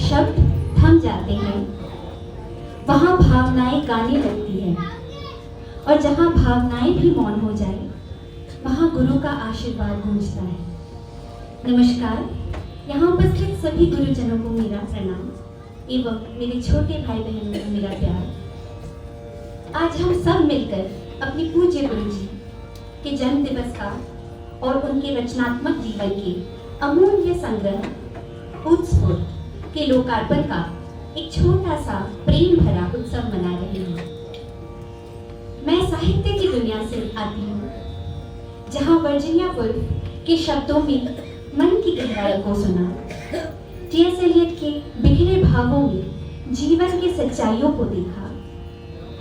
शब्द थम जाते हैं, वहाँ भावनाएं गाने लगती है, और जहाँ भावनाएं भी मौन हो जाए, वहाँ गुरु का आशीर्वाद गूंजता है। नमस्कार, यहाँ उपस्थित सभी गुरुजनों को मेरा प्रणाम एवं मेरे छोटे भाई बहनों को मेरा प्यार। आज हम सब मिलकर अपनी पूज्य गुरु जी के जन्म दिवस का और उनके रचनात्मक जीवन के अमूल्य संग्रह उत्स्फूर्त के लोकार्पण का एक छोटा सा प्रेम भरा उत्सव मना रहे हैं। मैं साहित्य की दुनिया से आती हूँ, जहाँ वर्जीनिया वुल्फ के शब्दों में मन की गहराई को सुना, टी.एस. एलियट के बिखरे भावों में जीवन की सच्चाइयों को देखा,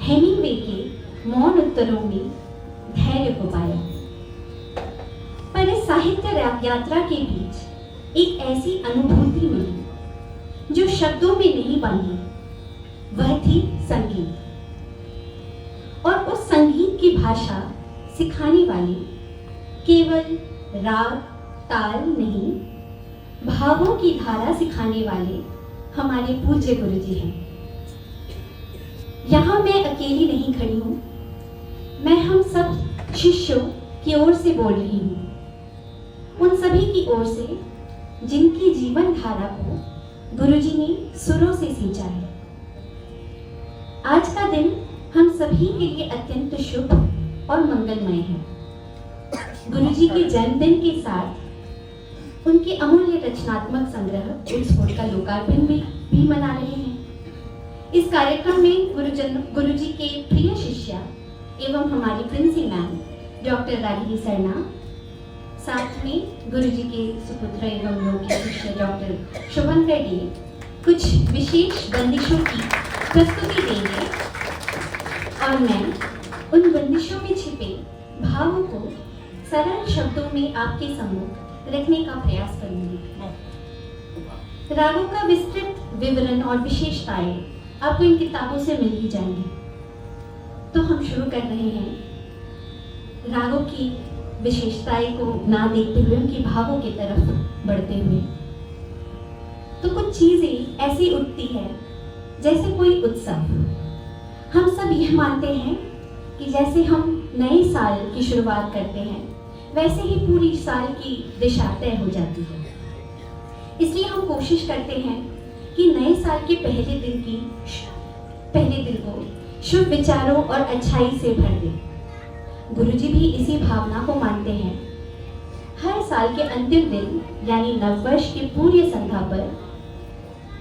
हेमिंगवे के मौन उत्तरों में धैर्य को पाया। पर इस साहित्य यात्रा के बीच एक ऐसी अनुभूति मिली जो शब्दों में नहीं बनी, वह थी संगीत। और उस संगीत की भाषा सिखाने वाले केवल राग ताल नहीं, भावों की धारा सिखाने वाले हमारे पूज्य गुरु जी हैं। यहाँ मैं अकेली नहीं खड़ी हूँ, मैं हम सब शिष्यों की ओर से बोल रही हूँ, उन सभी की ओर से जिनकी जीवन धारा को गुरुजी ने सुरों से सींचा है। आज का दिन हम सभी के लिए अत्यंत शुभ और मंगलमय है। गुरुजी के जन्मदिन के साथ उनके अमूल्य रचनात्मक संग्रह उत्स्फूर्त का लोकार्पण भी मना रहे हैं। इस कार्यक्रम में गुरुजी के प्रिय शिष्या एवं हमारी प्रिंसी मैम डॉक्टर रागिनी सरना, साथ में गुरुजी के सुपुत्र एवं योग्य शिष्य डॉक्टर शुभंकर डे कुछ विशेष बंदिशों की प्रस्तुति देंगे, और मैं उन बंदिशों में छिपे भावों को सरल शब्दों में आपके सम्मुख रखने का प्रयास करूंगी। रागों का विस्तृत विवरण और विशेषताएं आपको इन किताबों से मिल ही जाएंगी। तो हम शुरू कर रहे हैं रागों की विशेषताएं को ना देखते हुए उनके भावों की तरफ बढ़ते हुए। तो कुछ चीजें ऐसी उठती है जैसे कोई उत्सव। हम सब यह मानते हैं कि जैसे हम नए साल की शुरुआत करते हैं, वैसे ही पूरी साल की दिशा तय हो जाती है। इसलिए हम कोशिश करते हैं कि नए साल के पहले दिन को शुभ विचारों और अच्छाई से भर दें। गुरुजी भी इसी भावना को मानते हैं। हर साल के अंतिम दिन यानी नववर्ष की पूर्व संध्या पर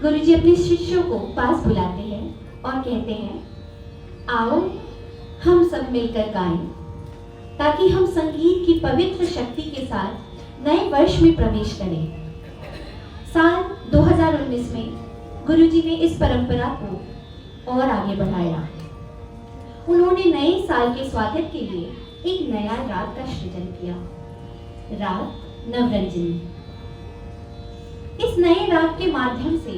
गुरुजी अपने शिष्यों को पास बुलाते हैं और कहते हैं, आओ हम सब मिलकर गाएं, ताकि हम संगीत की पवित्र शक्ति के साथ नए वर्ष में प्रवेश करें। साल 2019 में गुरुजी ने इस परंपरा को और आगे बढ़ाया। उन्होंने नए साल के स्वागत के लिए एक नया राग का सृजन किया, राग नवरंजनी। इस नए राग के माध्यम से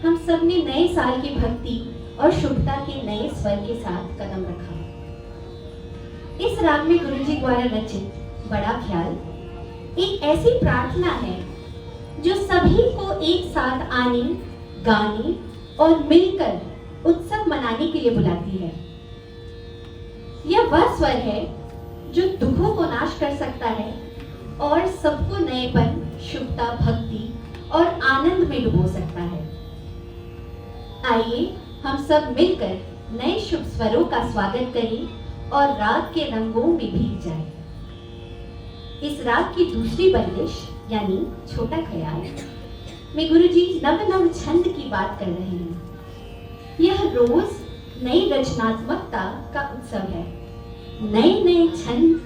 हम सब ने नए साल की भक्ति और शुभता के नए स्वर के साथ कदम रखा। इस राग में गुरुजी द्वारा रचित बड़ा ख्याल एक ऐसी प्रार्थना है जो सभी को एक साथ आने, गाने और मिलकर उत्सव मनाने के लिए बुलाती है। यह वह स्वर है जो दुखों को नाश कर सकता है और सबको नएपन, शुभता, भक्ति और आनंद में डुबो सकता है। आइए हम सब मिलकर नए शुभ स्वरों का स्वागत करें और राग के रंगों में भीग जाएं। इस राग की दूसरी बंदिश यानी छोटा ख्याल में गुरुजी नव छंद की बात कर रहे हैं। यह रोज नई रचनात्मकता का उत्सव है, नए छंद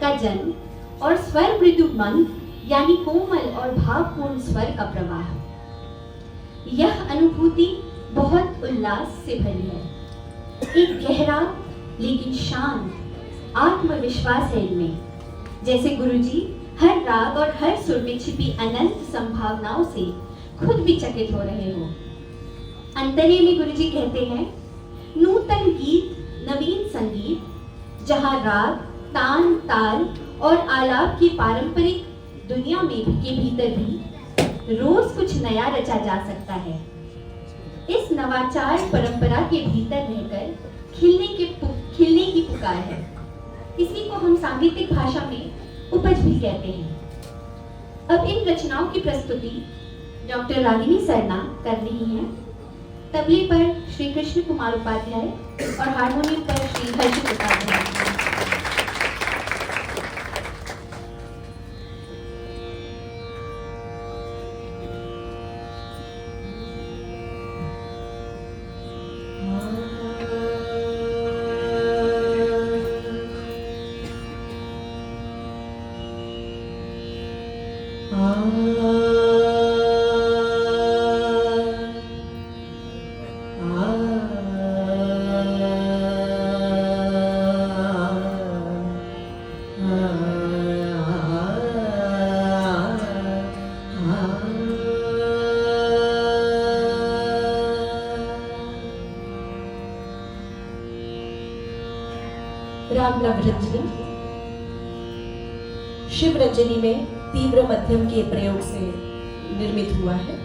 का जन्म और स्वर मृदु मंद यानी कोमल और भावपूर्ण स्वर का प्रवाह। यह अनुभूति बहुत उल्लास से भरी है। एक गहरा लेकिन शांत आत्मविश्वास है इनमें, जैसे गुरुजी हर राग और हर सुर में छिपी अनंत संभावनाओं से खुद भी चकित हो रहे हो। अंतरे में गुरुजी कहते हैं, नूतन गीत नवीन संगीत, जहाँ राग तान ताल और आलाप की पारंपरिक दुनिया में के भीतर भी रोज कुछ नया रचा जा सकता है। इस नवाचार परंपरा के भीतर रहकर खिलने की पुकार है। इसी को हम सांगीतिक भाषा में उपज भी कहते हैं। अब इन रचनाओं की प्रस्तुति डॉक्टर रागिनी सरना कर रही हैं। तबले पर श्री कृष्ण कुमार उपाध्याय और हारमोनियम पर श्री हर्षित उपाध्याय। राग नवरंजनी शिव रंजनी में तीव्र मध्यम के प्रयोग से निर्मित हुआ है।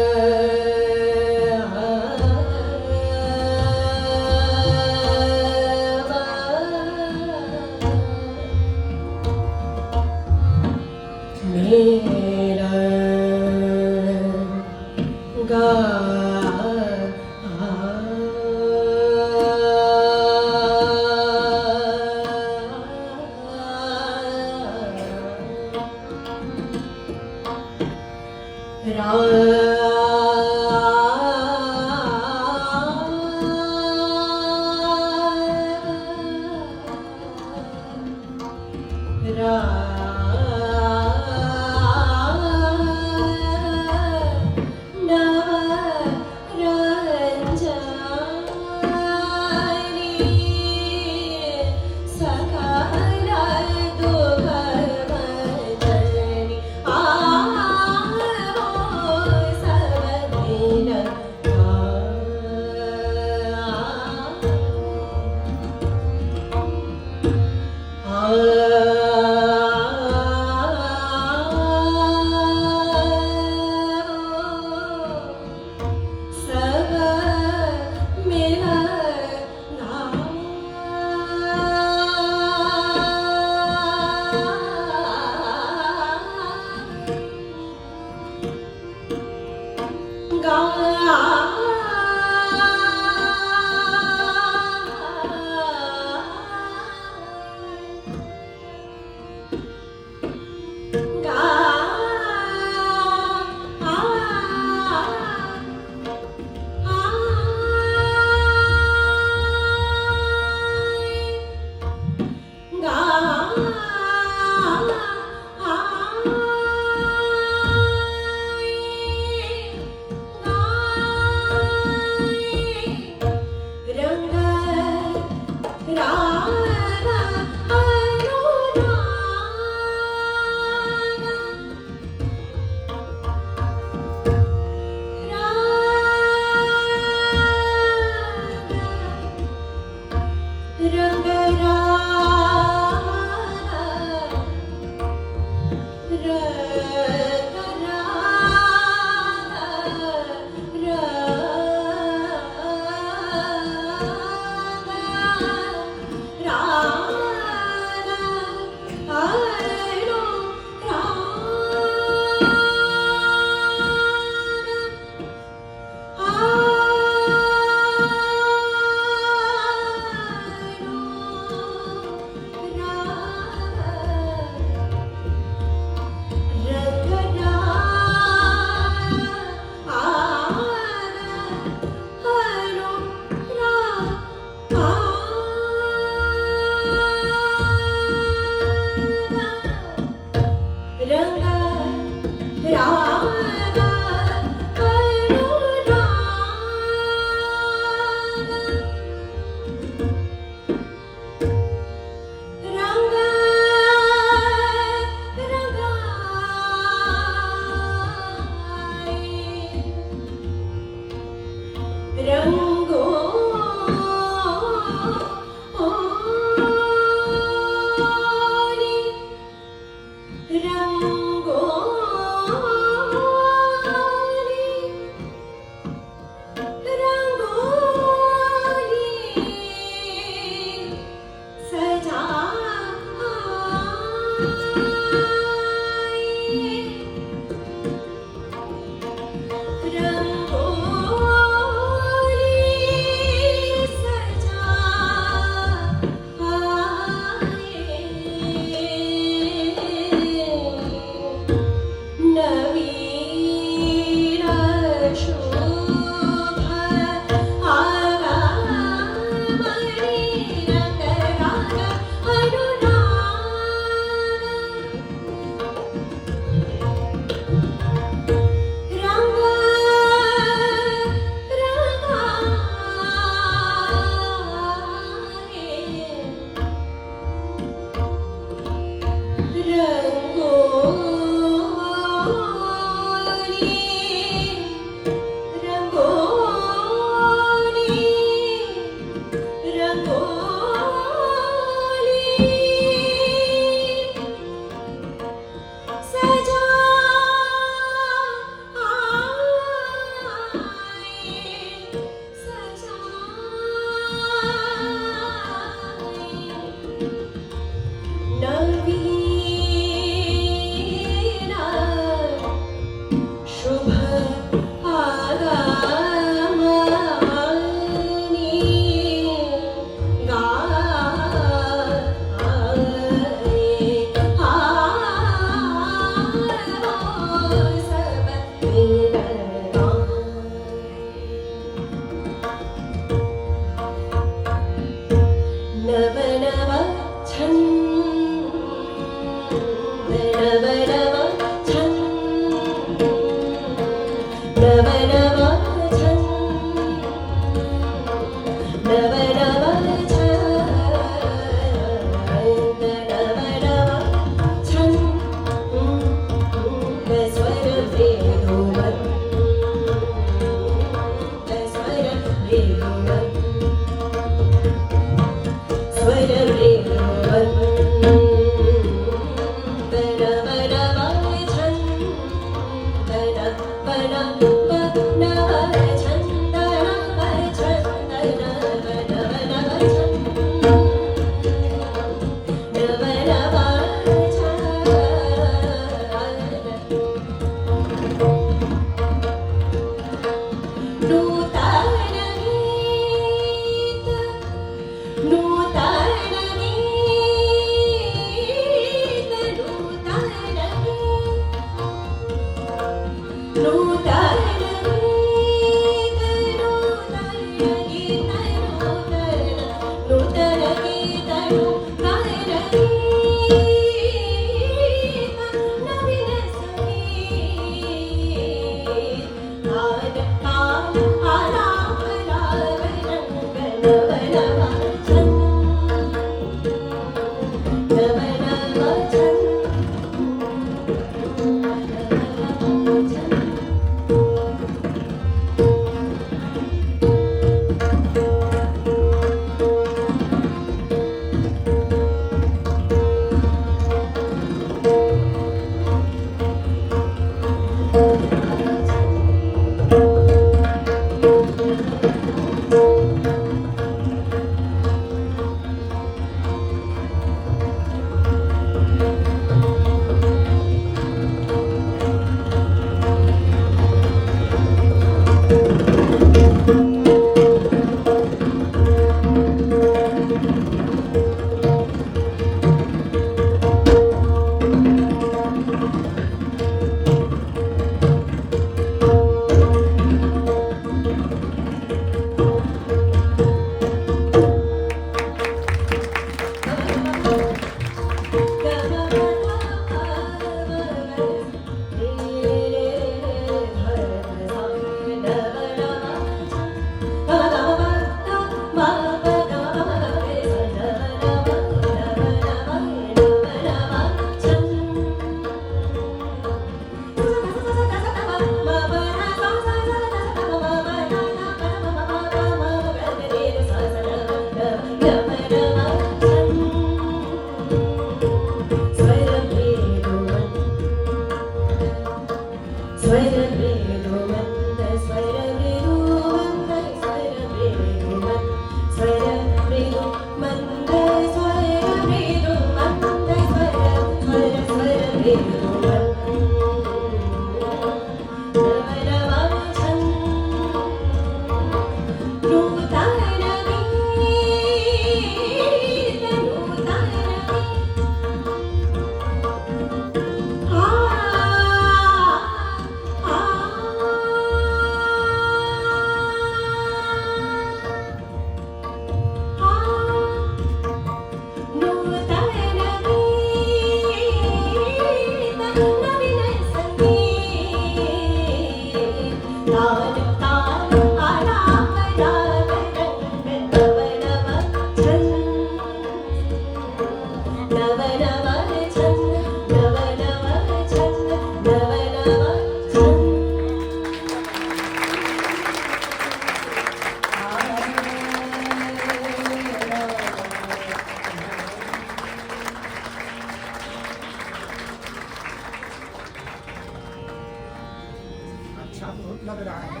अच्छा बहुत लग रहा है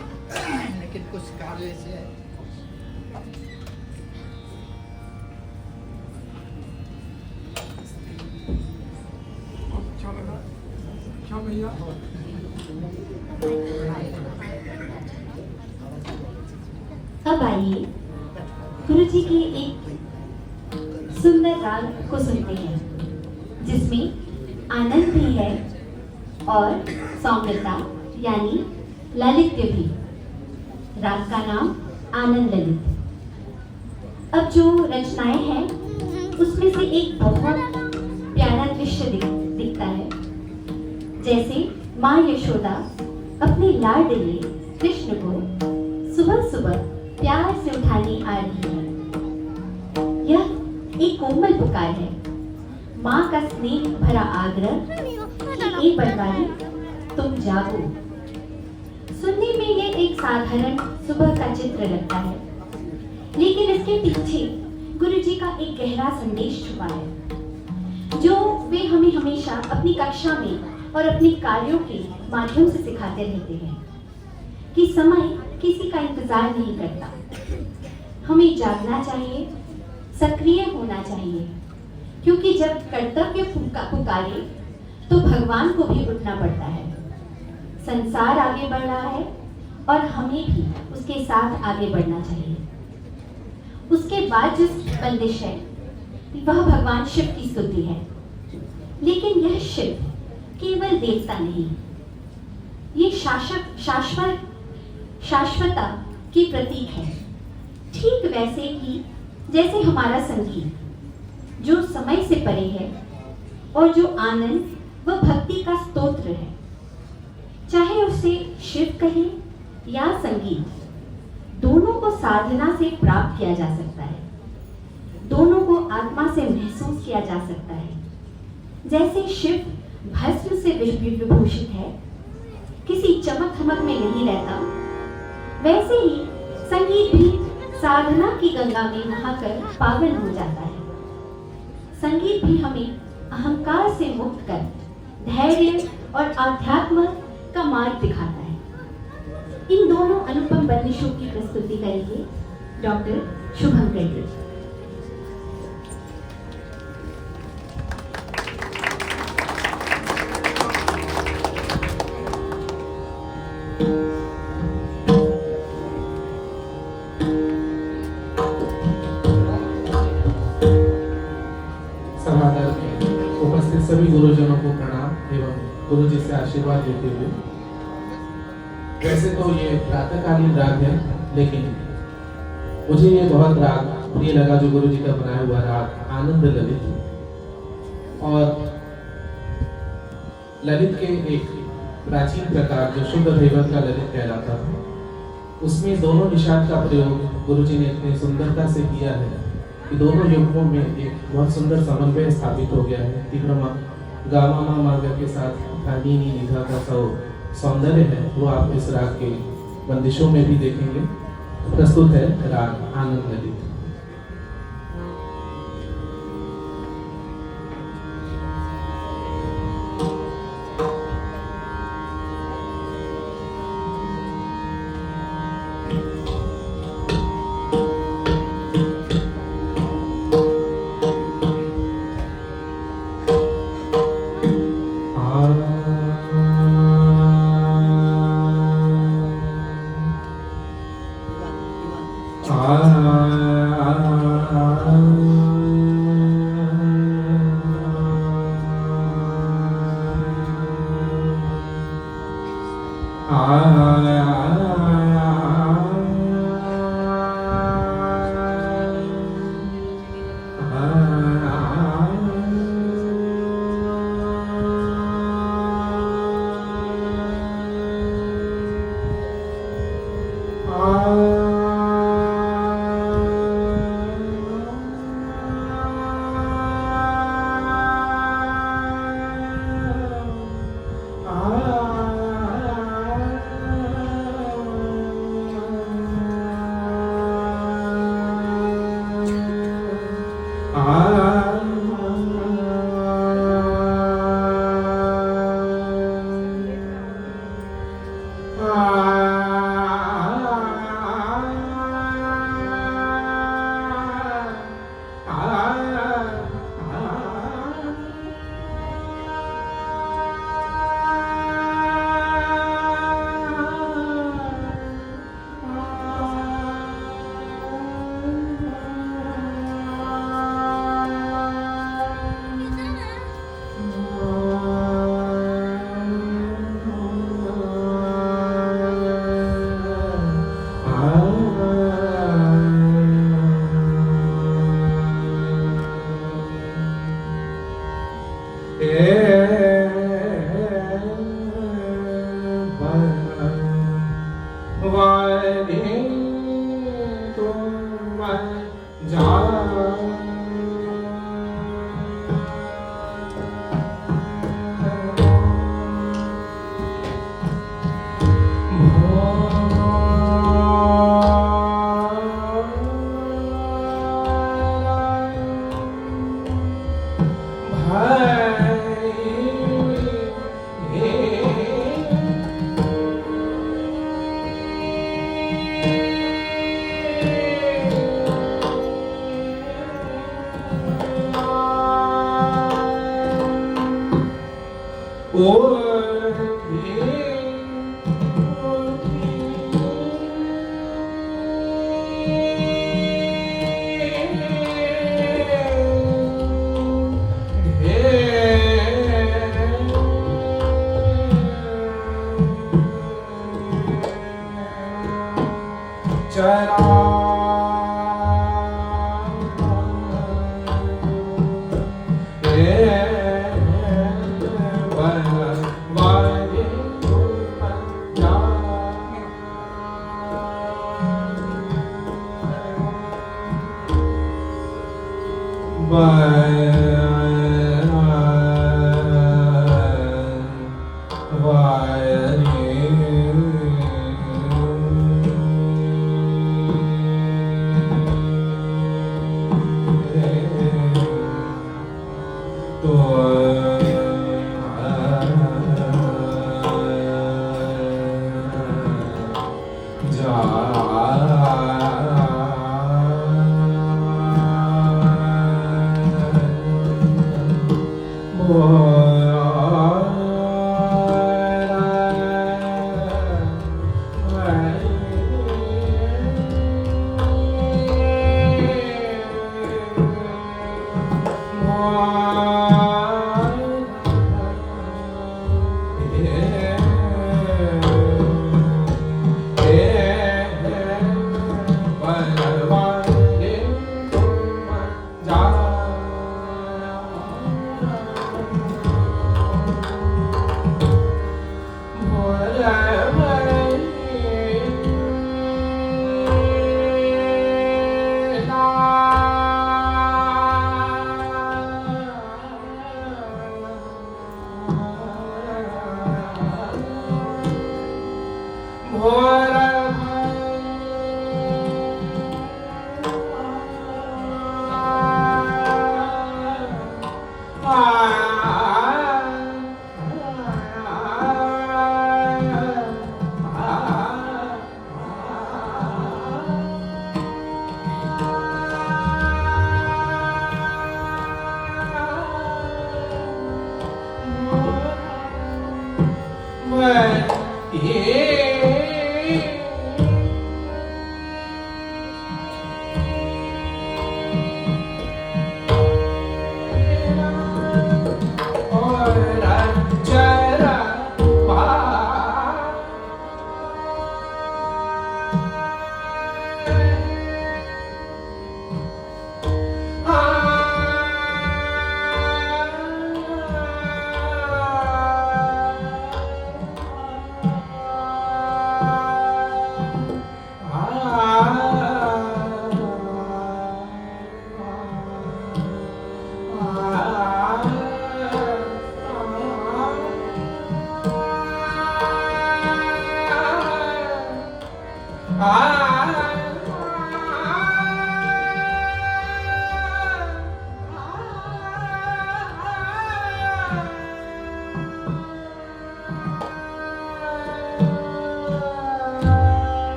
लेकिन कुछ कार्य से अच्छा लगा। अच्छा भैया अब आइए गुरु जी के एक सुंदर राग को सुनते हैं जिसमें आनंद भी है और सौम्यता यानी ललित्य भी। राग का नाम आनंद ललित। अब जो रचनाएं हैं उसमें से एक बहुत प्यारा दृश्य दिखता है, जैसे माँ यशोदा अपने लाडले कृष्ण को सुबह सुबह प्यार से उठाने आ रही है। यह एक कोमल पुकार है, माँ का स्नेह भरा आग्रह कि ए बनवारी तुम जागो। सुनने में ये एक साधारण सुबह का चित्र लगता है, लेकिन इसके पीछे गुरु जी का एक गहरा संदेश छुपा है, जो वे हमें हमेशा अपनी कक्षा में और अपने कार्यों के माध्यम से सिखाते रहते हैं कि समय किसी का इंतजार नहीं करता। हमें जागना चाहिए, सक्रिय होना चाहिए, क्योंकि जब कर्तव्य पुकारे तो भगवान को भी उठना पड़ता है। संसार आगे बढ़ रहा है और हमें भी उसके साथ आगे बढ़ना चाहिए। उसके बाद जो बंदिश है वह भगवान शिव की स्तुति है, लेकिन यह शिव केवल देवता नहीं, ये शाश्वता की प्रतीक है। ठीक वैसे ही जैसे हमारा संगीत जो समय से परे है और जो आनंद व भक्ति का स्तोत्र है, चाहे उसे शिव कहें या संगीत, दोनों को साधना से प्राप्त किया जा सकता है, दोनों को आत्मा से महसूस किया जा सकता है। जैसे शिव भस्म से विभूषित है, किसी चमक धमक में नहीं रहता, वैसे ही संगीत भी साधना की गंगा में नहाकर पावन हो जाता है। संगीत भी हमें अहंकार से मुक्त कर धैर्य और आध्यात्म का मार्ग दिखाता है। इन दोनों अनुपम बंदिशों की प्रस्तुति करेंगे डॉक्टर शुभंकर जी। गुरु जी से आशीर्वाद लेते हुए। वैसे तो ये प्रातःकालीन राग है, लेकिन मुझे ये बहुत राग प्रिय लगा जो गुरु जी का बनाया हुआ राग आनंद ललित। और ललित के एक प्राचीन प्रकार जो शुद्ध धैवत का ललित कहलाता था, उसमें दोनों निषाद का प्रयोग गुरु जी ने इतनी सुंदरता से किया है कि दोनों युगों में एक बहुत सुंदर समन्वय स्थापित हो गया है। तीव्र गामा मा मार्ग के साथ नी नी निधा का सौंदर्य है, वो आप इस राग के बंदिशों में भी देखेंगे। प्रस्तुत है राग आनंद ललित।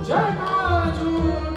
जगाजूट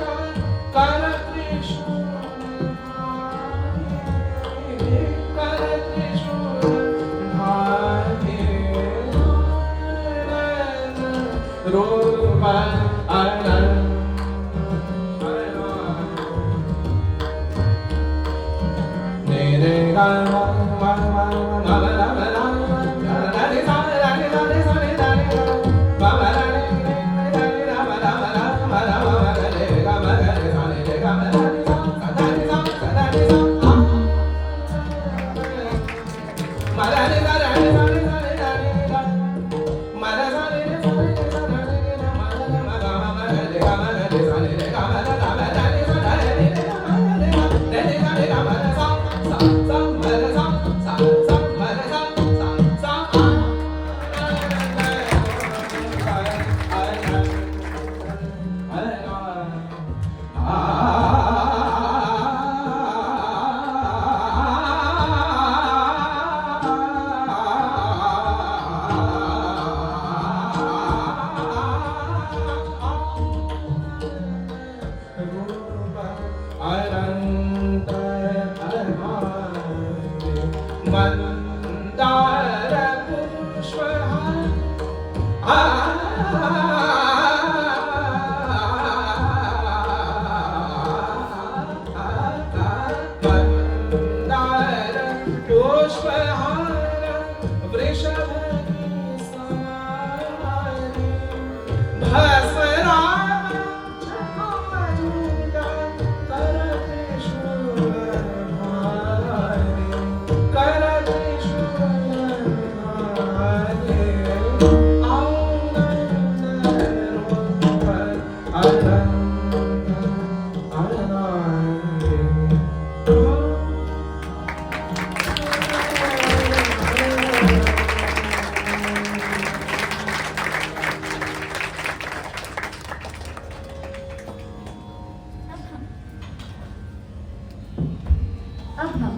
अब हम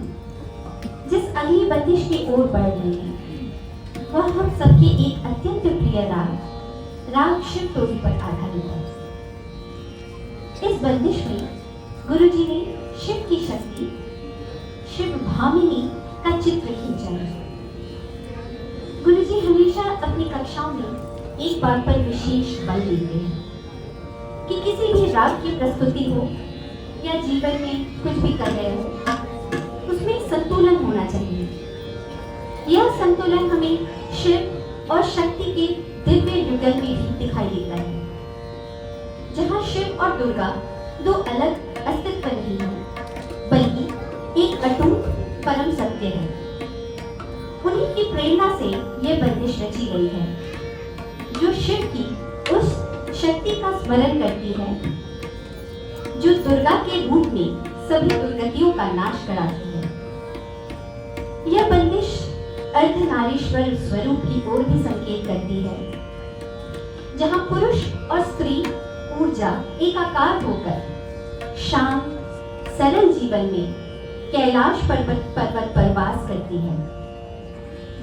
जिस अगली बंदिश की ओर बढ़ रहे हैं वह हम सबके एक अत्यंत प्रिय राग शिव टोरी पर आधारित है। इस बंदिश में गुरुजी ने शिव की शक्ति शिव भामिनी का चित्र खींचा है। गुरुजी हमेशा अपनी कक्षाओं में एक बात पर विशेष बल देते हैं कि किसी भी राग की प्रस्तुति हो या जीवन में कुछ भी कर रहे हो उसमें संतुलन होना चाहिए। यह संतुलन हमें शिव और शक्ति के दिव्य युगल में भी दिखाई देता है, जहाँ शिव और दुर्गा दो अलग अस्तित्व नहीं है बल्कि एक अटूट परम सत्य है। उन्हीं की प्रेरणा से यह बंदिश रची गई है जो शिव की उस शक्ति का स्मरण करती है जो दुर्गा के रूप में सभी दुर्गतियों का नाश कराती है। यह बंदिश अर्धनारीश्वर स्वरूप की ओर भी संकेत करती है, जहां पुरुष और स्त्री ऊर्जा एकाकार होकर शांत सरल जीवन में कैलाश पर्वत पर वास करती है,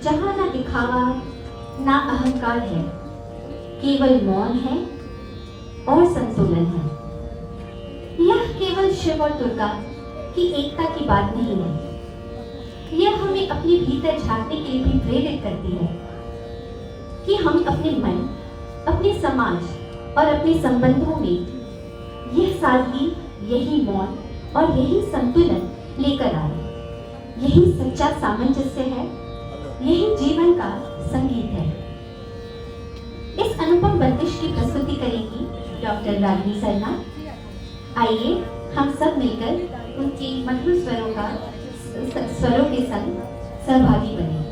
जहां न दिखावा ना अहंकार है, केवल मौन है और संतुलन है। यह केवल शिव और दुर्गा की एकता की बात नहीं है, यह हमें अपने भीतर झांकने के लिए भी प्रेरित करती है कि हम अपने मन, अपने समाज और अपने संबंधों में यह सादगी, यही मौन और यही संतुलन लेकर आए। यही सच्चा सामंजस्य है, यही जीवन का संगीत है। इस अनुपम बंदिश की प्रस्तुति करेंगी डॉक्टर रागिनी शर्मा। आइए हम सब मिलकर उनके मधुर स्वरों के संग सहभागी बने।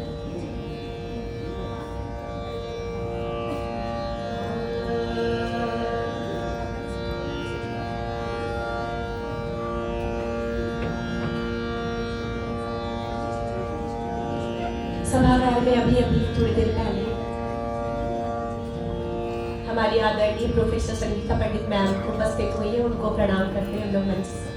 सभागार में अभी थोड़ी देर पहले हमारी आदरणीय प्रोफेसर संगीता पंडित मैम उपस्थित हुई है, उनको प्रणाम करते हैं हम लोग मंच से।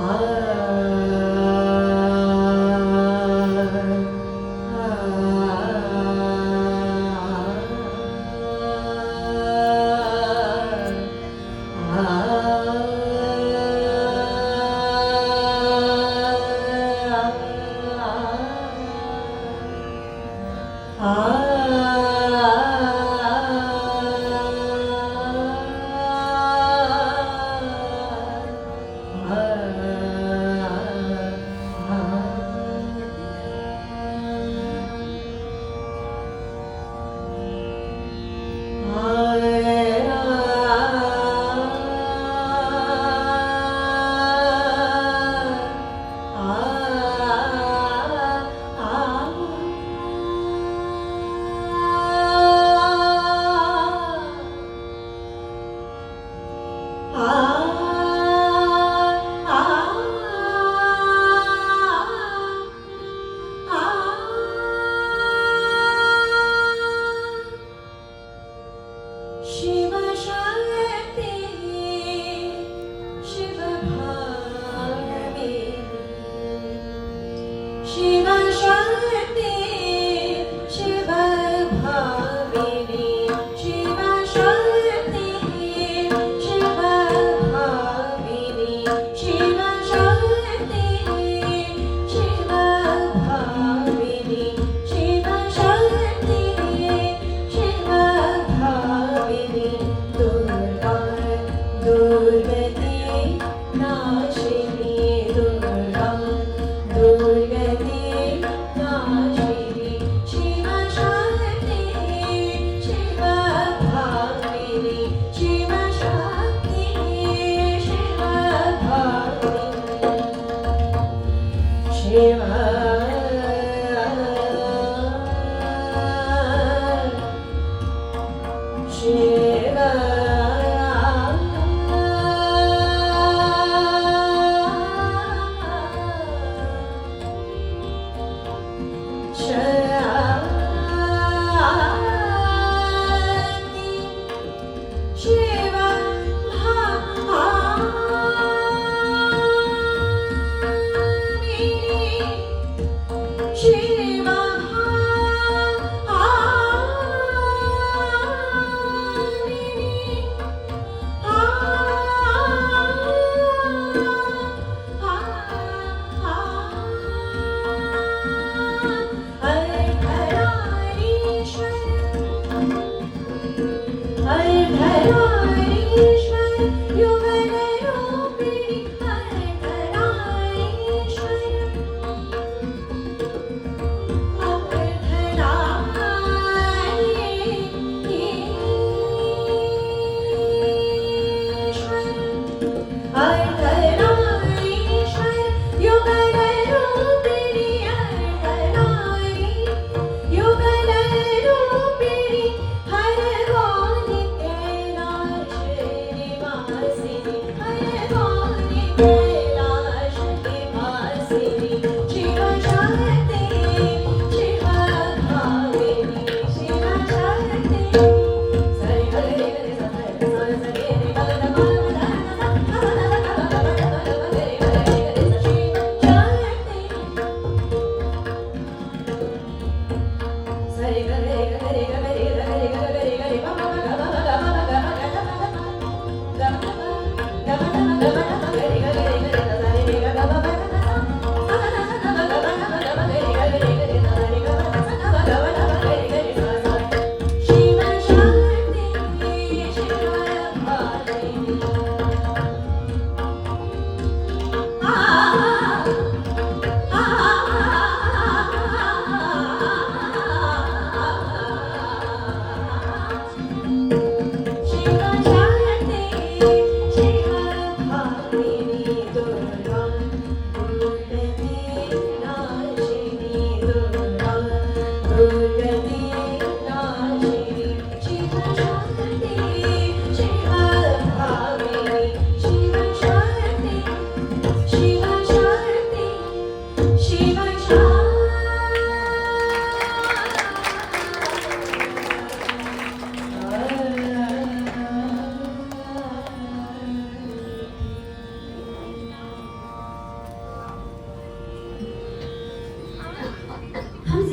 Gama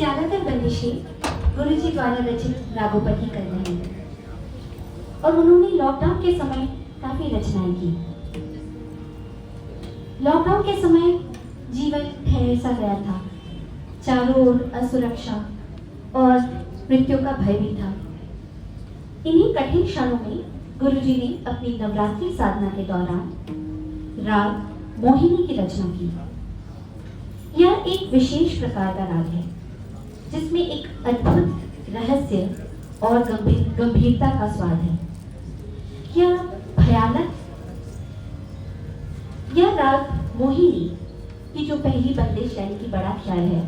ज्यादातर बंदिशें गुरुजी द्वारा रचित रागों पर ही कर रहे हैं और उन्होंने लॉकडाउन के समय काफी रचनाएं की। लॉकडाउन के समय जीवन ठहर सा गया था, चारों ओर असुरक्षा और मृत्यु का भय भी था। इन्हीं कठिन क्षणों में गुरुजी ने अपनी नवरात्रि साधना के दौरान राग मोहिनी की रचना की। यह एक विशेष प्रकार का राग है जिसमें एक अद्भुत रहस्य और गंभीरता का स्वाद है। यह राग मोहिनी की जो पहली बंदिश यानी कि बड़ा ख्याल है,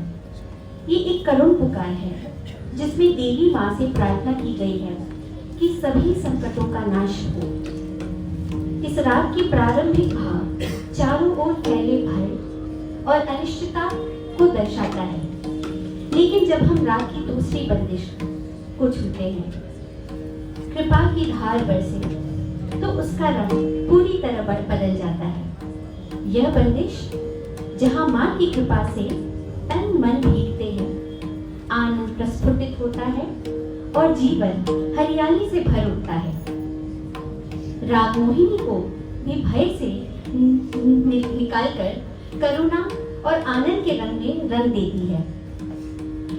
ये एक करुण पुकार है जिसमें देवी माँ से प्रार्थना की गई है कि सभी संकटों का नाश हो। इस राग की प्रारंभिक भाव चारों ओर फैले भय और अनिश्चितता को दर्शाता है, लेकिन जब हम राग की दूसरी बंदिश को छूते हैं, कृपा की धार बरसे, तो उसका रंग पूरी तरह बदल जाता है। यह बंदिश जहाँ माँ की कृपा से तन मन भीगते हैं, आनंद प्रस्फुटित होता है और जीवन हरियाली से भर उठता है। राग मोहिनी को भी भय से निकालकर करुणा और आनंद के रंग में रंग देती है।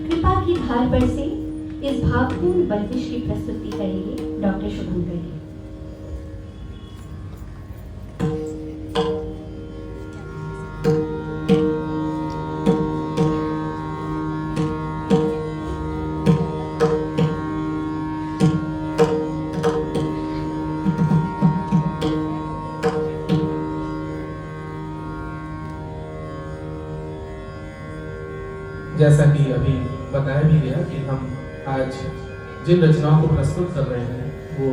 कृपा की धार पर से इस भावपूर्ण बंदिश की प्रस्तुति करेंगे डॉक्टर शुभंकर जी। जैसा कि अभी बताया भी गया कि हम आज जिन रचनाओं को प्रस्तुत कर रहे हैं वो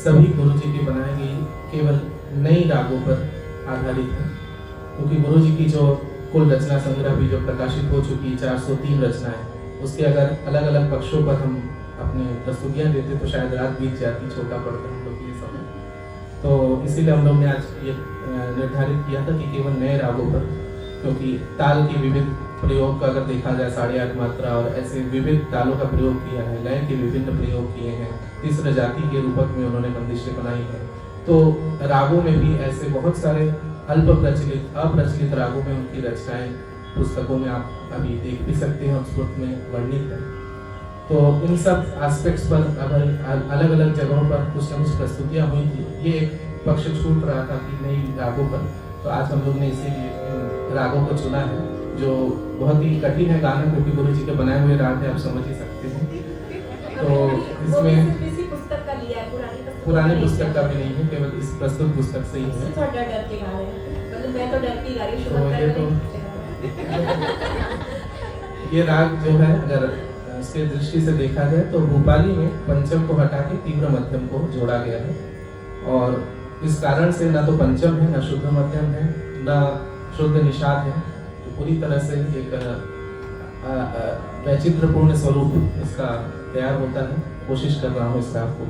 सभी गुरुजी की बनाई गई केवल नई रागों पर आधारित है, क्योंकि गुरुजी की जो कुल रचना संग्रह भी जो प्रकाशित हो चुकी 403 रचनाएं, उसके अगर अलग अलग पक्षों पर हम अपने प्रस्तुतियाँ देते तो शायद रात बीत जाती, छोटा पड़ता हम लोग ये समय। तो इसीलिए हम लोग ने आज ये निर्धारित किया था कि केवल नए रागों पर, क्योंकि ताल की विविध प्रयोग का अगर देखा जाए 8.5 मात्रा और ऐसे विविध तालों का प्रयोग किया है, लय के विभिन्न प्रयोग किए हैं, तीसरा जाति के रूपक में उन्होंने बंदिशें बनाई हैं। तो रागों में भी ऐसे बहुत सारे अल्प प्रचलित अप्रचलित रागों में उनकी रचनाएं पुस्तकों में आप अभी देख भी सकते हैं, उस पुस्तक में वर्णित है। तो इन सब एस्पेक्ट्स पर अगर अलग अलग जगहों पर कुछ न कुछ प्रस्तुतियाँ हुई थी, ये एक पक्ष छूट रहा था कि नई रागों पर, तो आज हम लोग ने इसीलिए रागों को चुना है जो बहुत ही कठिन है गाना, क्योंकि गुरु जी के बनाए हुए राग है, आप समझ ही सकते हैं। तो इसमें किसी पुस्तक का लिया है, पुरानी पुस्तक का भी नहीं है, केवल इस प्रस्तुत पुस्तक से ही है। थोड़ा डर के गा रहे हैं, मतलब मैं तो डर की गा रही हूँ। ये राग जो है अगर उसके दृष्टि से देखा जाए तो भूपाली में पंचम को हटा के तीव्र मध्यम को जोड़ा गया है, और इस कारण से ना तो पंचम है, ना शुद्ध मध्यम है, ना शुद्ध निषाद है, तो पूरी तरह से एक वैचित्रपूर्ण स्वरूप इसका तैयार होता है। कोशिश कर रहा हूँ इस राग को।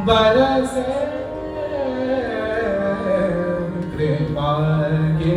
बरसे कृपा के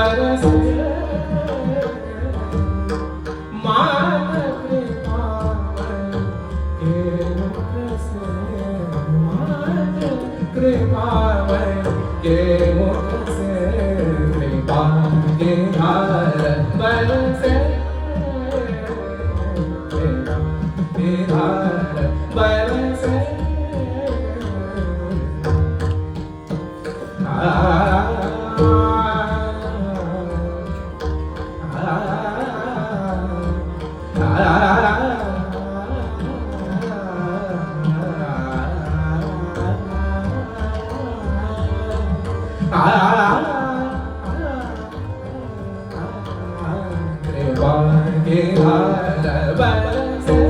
बरसे मात कृपामय के मुख से कृपा के धार बरसे के धार बरसे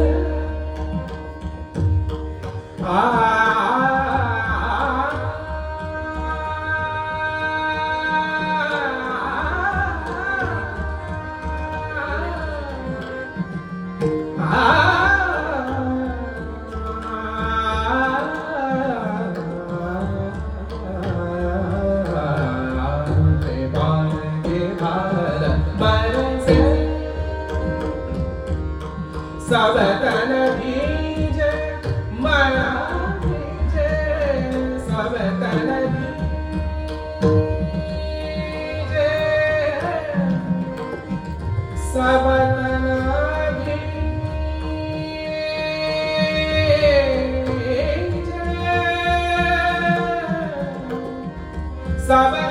सब तन भीजे मन भीजे सब तन भीजे सब तन भीजे सब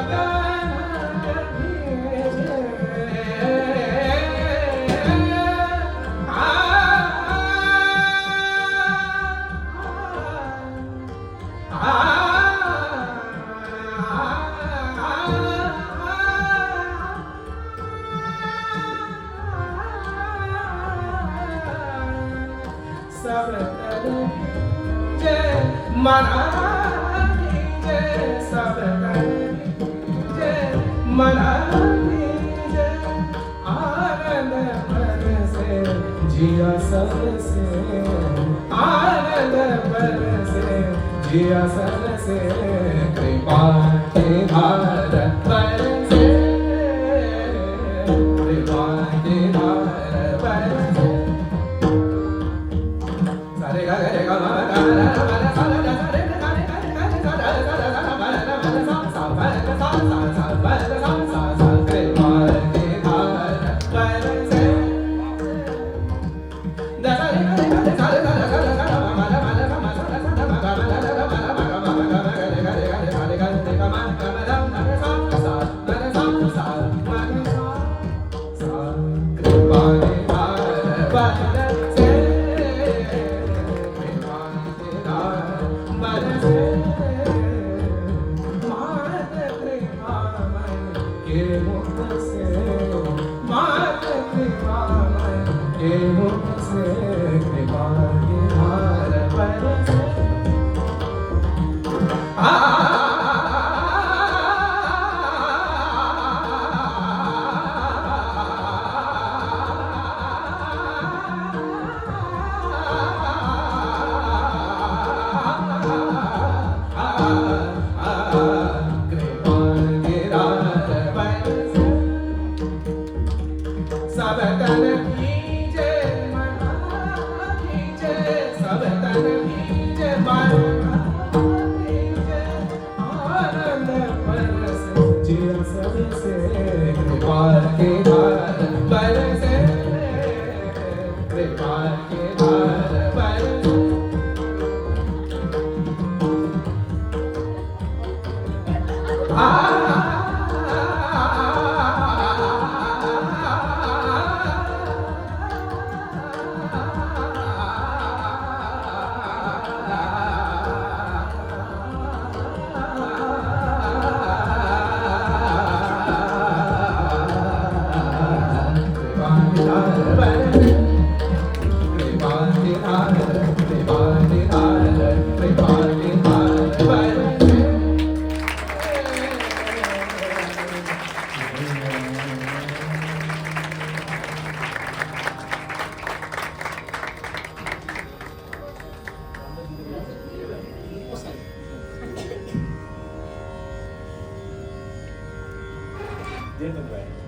मन भीजे सब भीजे मन भीजे आनंद बरसे जिया सबसे आनंद बरसे जिया सबसे कृपा के धार बरसे कृपा के धार बरसे सारे गा रे गा मा गा रा रा ये तो बैठ